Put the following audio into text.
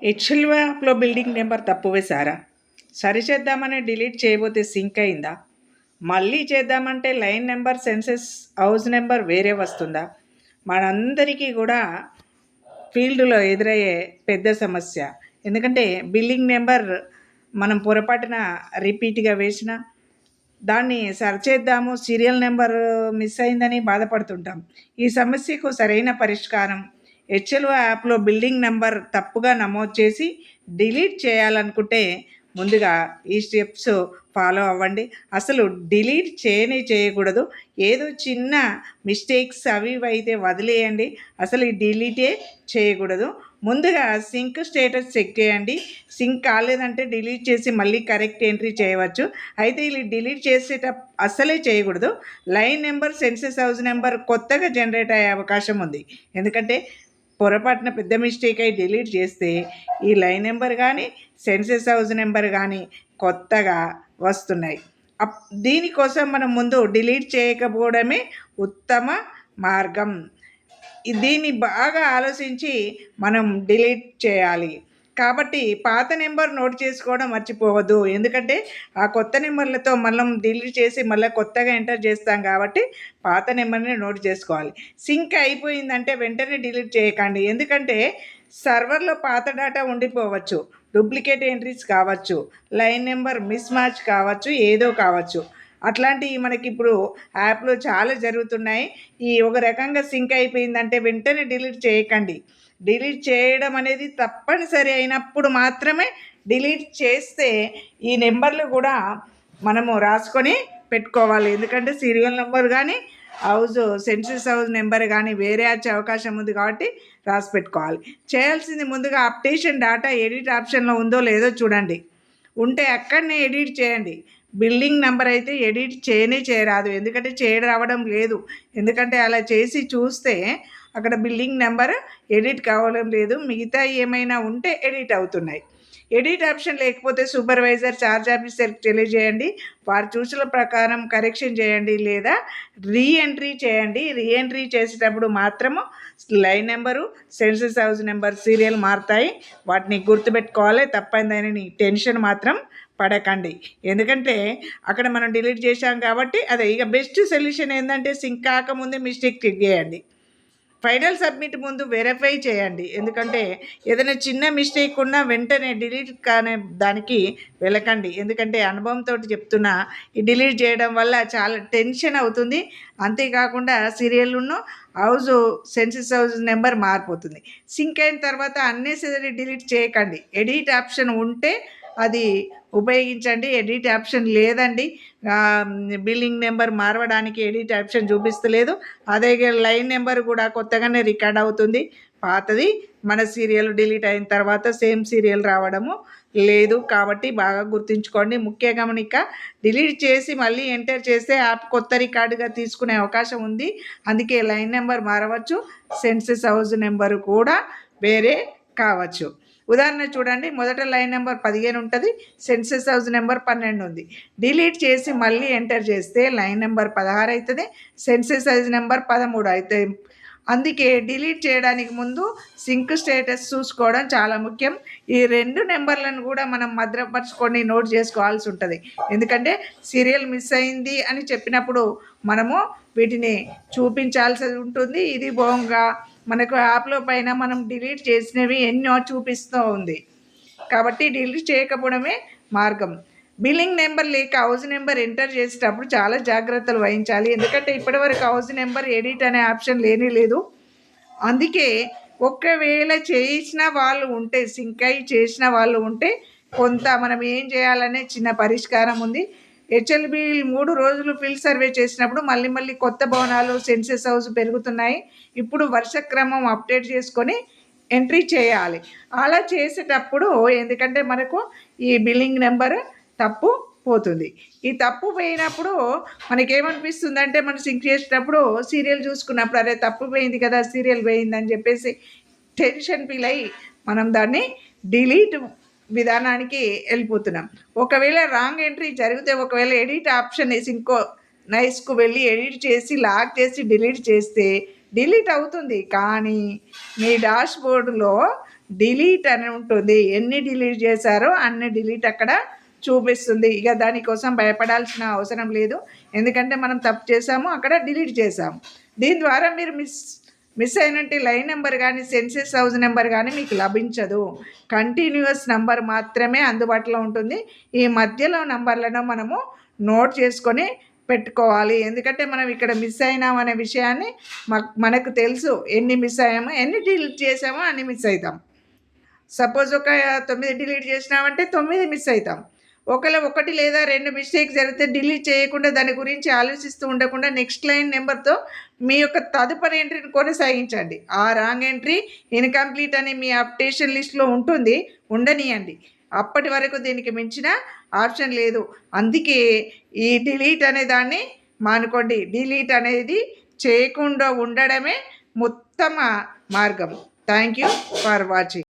HL యాప్లో building number తప్పు వేశారా? సరిచేద్దామని డిలీట్ చేయబోతే సింక్ అయిందా? మళ్ళీ చేద్దామంటే line number, census house number వేరే వస్తుందా? మనందరికీ కూడా ఫీల్డ్లో ఎదురయ్యే పెద్ద సమస్య. ఎందుకంటే బిల్డింగ్ నెంబర్ మనం పొరపాటున రిపీట్గా వేసిన దాన్ని సరిచేద్దాము, సీరియల్ నెంబర్ మిస్ అయిందని బాధపడుతుంటాం. ఈ సమస్యకు సరైన పరిష్కారం హెచ్ఎల్ఓ యాప్లో బిల్డింగ్ నెంబర్ తప్పుగా నమోదు చేసి డిలీట్ చేయాలనుకుంటే ముందుగా ఈ స్టెప్స్ ఫాలో అవ్వండి. అసలు డిలీట్ చేయకూడదు. ఏదో చిన్న మిస్టేక్స్ అవి ఇవి అయితే వదిలేయండి. అసలు ఈ డిలీటే చేయకూడదు. ముందుగా సింక్ స్టేటస్ చెక్ చేయండి. సింక్ కాలేదంటే డిలీట్ చేసి మళ్ళీ కరెక్ట్ ఎంట్రీ చేయవచ్చు. అయితే ఇది డిలీట్ అసలే చేయకూడదు. Line number, census house number కొత్తగా జనరేట్ అయ్యే అవకాశం ఉంది. ఎందుకంటే పొరపాటున పెద్ద మిస్టేక్ అయి డిలీట్ చేస్తే ఈ లైన్ నెంబర్ కానీ, సెన్సెస్ హౌస్ నెంబర్ కానీ కొత్తగా వస్తున్నాయి. దీనికోసం మనం ముందు డిలీట్ చేయకపోవడమే ఉత్తమ మార్గం. దీన్ని బాగా ఆలోచించి మనం డిలీట్ చేయాలి. కాబట్టి పాత నెంబర్ నోట్ చేసుకోవడం మర్చిపోవద్దు. ఎందుకంటే ఆ కొత్త నెంబర్లతో మనం డిలీట్ చేసి మళ్ళీ కొత్తగా ఎంటర్ చేస్తాం కాబట్టి పాత నెంబర్ని నోట్ చేసుకోవాలి. సింక్ అయిపోయిందంటే వెంటనే డిలీట్ చేయకండి. ఎందుకంటే సర్వర్లో పాత డేటా ఉండిపోవచ్చు, డూప్లికేట్ ఎంట్రీస్ కావచ్చు, లైన్ నెంబర్ మిస్ మ్యాచ్ కావచ్చు, ఏదో కావచ్చు. అట్లాంటివి మనకి ఇప్పుడు యాప్లో చాలా జరుగుతున్నాయి. ఒక రకంగా సింక్ అయిపోయిందంటే వెంటనే డిలీట్ చేయకండి. డిలీట్ చేయడం అనేది తప్పనిసరి అయినప్పుడు మాత్రమే డిలీట్ చేస్తే ఈ నెంబర్లు కూడా మనము రాసుకొని పెట్టుకోవాలి. ఎందుకంటే సీరియల్ నెంబర్ కానీ, సెన్సెస్ హౌస్ నెంబర్ కానీ వేరే వచ్చే అవకాశం ఉంది కాబట్టి రాసి పెట్టుకోవాలి. చేయాల్సింది ముందుగా అప్డేషన్ డేటా ఎడిట్ ఆప్షన్లో ఉందో లేదో చూడండి. ఉంటే అక్కడనే ఎడిట్ చేయండి. బిల్డింగ్ నెంబర్ అయితే ఎడిట్ చేయరాదు. ఎందుకంటే రావడం లేదు. ఎందుకంటే అలా చేసి చూస్తే అక్కడ బిల్డింగ్ నెంబర్ ఎడిట్ కావడం లేదు. మిగతా ఏమైనా ఉంటే ఎడిట్ అవుతున్నాయి. ఎడిట్ ఆప్షన్ లేకపోతే సూపర్వైజర్, చార్జ్ ఆఫీసర్కి తెలియజేయండి. వారు చూసిన ప్రకారం కరెక్షన్ చేయండి లేదా రీఎంట్రీ చేయండి. రీఎంట్రీ చేసేటప్పుడు మాత్రము line number, census house number, serial మారుతాయి. వాటిని గుర్తుపెట్టుకోవాలి. తప్పైందని టెన్షన్ మాత్రం పడకండి. ఎందుకంటే అక్కడ మనం డిలీట్ చేశాం కాబట్టి అదే. ఇక బెస్ట్ సొల్యూషన్ ఏంటంటే సింక్ కాకముందే మిస్టేక్ చెక్ చేయండి. ఫైనల్ సబ్మిట్ ముందు వెరిఫై చేయండి. ఎందుకంటే ఏదైనా చిన్న మిస్టేక్ ఉన్నా వెంటనే డిలీట్ కానీ దానికి వెళ్ళకండి. ఎందుకంటే అనుభవంతో చెప్తున్నా, ఈ డిలీట్ చేయడం వల్ల చాలా టెన్షన్ అవుతుంది. అంతేకాకుండా సీరియల్ను సెన్సెస్ హౌస్ నెంబర్ మారిపోతుంది. సింక్ అయిన తర్వాత అన్నెసరీ డిలీట్ చేయకండి. ఎడిట్ ఆప్షన్ ఉంటే అది ఉపయోగించండి. ఎడిట్ ఆప్షన్ లేదండి, బిల్లింగ్ నెంబర్ మారవడానికి ఎడిట్ ఆప్షన్ చూపిస్తలేదు. అదే లైన్ నెంబర్ కూడా కొత్తగానే రికార్డ్ అవుతుంది. పాతది మన సీరియల్ డిలీట్ అయిన తర్వాత సేమ్ సీరియల్ రావడము లేదు. కాబట్టి బాగా గుర్తుంచుకోండి. ముఖ్య గమనిక, డిలీట్ చేసి మళ్ళీ ఎంటర్ చేస్తే యాప్ కొత్త రికార్డుగా తీసుకునే అవకాశం ఉంది. అందుకే లైన్ నెంబర్ మారవచ్చు, సెన్సెస్ హౌస్ నెంబరు కూడా వేరే కావచ్చు. ఉదాహరణ చూడండి. మొదట లైన్ నెంబర్ 15 ఉంటుంది, సెన్సెస్ హౌస్ నెంబర్ 12 ఉంది. డిలీట్ చేసి మళ్ళీ ఎంటర్ చేస్తే లైన్ నెంబర్ 16 అవుతుంది, సెన్సెస్ హౌస్ నెంబర్ 13 అవుతాయి. అందుకే డిలీట్ చేయడానికి ముందు సింక్ స్టేటస్ చూసుకోవడం చాలా ముఖ్యం. ఈ 2 నెంబర్లను కూడా మనం భద్రపరచుకొని నోట్ చేసుకోవాల్సి ఉంటుంది. ఎందుకంటే సీరియల్ మిస్ అయింది అని చెప్పినప్పుడు మనము వీటిని చూపించాల్సి ఉంటుంది. ఇది బోంగా మనకు యాప్లో పైన మనం డిలీట్ చేసినవి ఎన్నో చూపిస్తూ ఉంది. కాబట్టి డిలీట్ చేయకపోవడమే మార్గం. బిల్లింగ్ నెంబర్ లేక హౌస్ నెంబర్ ఎంటర్ చేసేటప్పుడు చాలా జాగ్రత్తలు వహించాలి. ఎందుకంటే ఇప్పటివరకు హౌస్ నెంబర్ ఎడిట్ అనే ఆప్షన్ లేదు. అందుకే ఒకవేళ చేసిన వాళ్ళు ఉంటే, సింక్ అయి చేసిన వాళ్ళు ఉంటే కొంత మనం ఏం చేయాలనే చిన్న పరిష్కారం ఉంది. హెచ్ఎల్బి 3 రోజులు ఫీల్డ్ సర్వే చేసినప్పుడు మళ్ళీ కొత్త భవనాలు, సెన్సెస్ హౌస్ పెరుగుతున్నాయి. ఇప్పుడు వరుస క్రమం అప్డేట్ చేసుకొని ఎంట్రీ చేయాలి. అలా చేసేటప్పుడు ఎందుకంటే మనకు ఈ బిల్లింగ్ నెంబర్ తప్పు పోతుంది. ఈ తప్పు పోయినప్పుడు మనకేమనిపిస్తుంది అంటే, మనం సింక్ చేసేటప్పుడు సీరియల్ చూసుకున్నప్పుడు అరే తప్పు పోయింది కదా, సీరియల్ పోయిందని చెప్పేసి టెన్షన్ ఫీల్ అయ్యి మనం దాన్ని డిలీట్ విధానానికి వెళ్ళిపోతున్నాం. ఒకవేళ రాంగ్ ఎంట్రీ జరిగితే, ఒకవేళ ఎడిట్ ఆప్షన్ వేసి ఇంకో నైస్కు వెళ్ళి ఎడిట్ చేసి లాక్ చేసి డిలీట్ చేస్తే డిలీట్ అవుతుంది. కానీ మీ డాష్ బోర్డులో డిలీట్ అని ఉంటుంది. ఎన్ని డిలీట్ చేశారో అన్ని డిలీట్ అక్కడ చూపిస్తుంది. ఇక దానికోసం భయపడాల్సిన అవసరం లేదు, ఎందుకంటే మనం తప్పు చేసాము, అక్కడ డిలీట్ చేసాము. దీని ద్వారా మీరు మిస్ అయినట్టు లైన్ నెంబర్ కానీ సెన్సెస్ హౌస్ నెంబర్ కానీ మీకు లభించదు. కంటిన్యూస్ నెంబర్ మాత్రమే అందుబాటులో ఉంటుంది. ఈ మధ్యలో నంబర్లను మనము నోట్ చేసుకొని పెట్టుకోవాలి, ఎందుకంటే మనం ఇక్కడ మిస్ అయినామనే విషయాన్ని మనకు తెలుసు. ఎన్ని మిస్ అయ్యామో, ఎన్ని డిలీట్ చేసామో అన్ని మిస్ అవుతాం. సపోజ్ ఒక 9 డిలీట్ చేసినామంటే 9 మిస్ అవుతాం. ఒకవేళ 1 లేదా 2 మిస్టేక్ జరిగితే డిలీట్ చేయకుండా దాని గురించి ఆలోచిస్తూ ఉండకుండా నెక్స్ట్ లైన్ నెంబర్తో మీ యొక్క తదుపరి ఎంట్రీని కొనసాగించండి. ఆ రాంగ్ ఎంట్రీ ఇన్కంప్లీట్ అని మీ అప్డేషన్ లిస్ట్లో ఉంటుంది, ఉండనియండి. అప్పటి వరకు దీనికి మించిన ఆప్షన్ లేదు. అందుకే ఈ డిలీట్ అనే దాన్ని మానుకోండి. డిలీట్ అనేది చేయకుండా ఉండడమే ఉత్తమ మార్గం. Thank you for watching.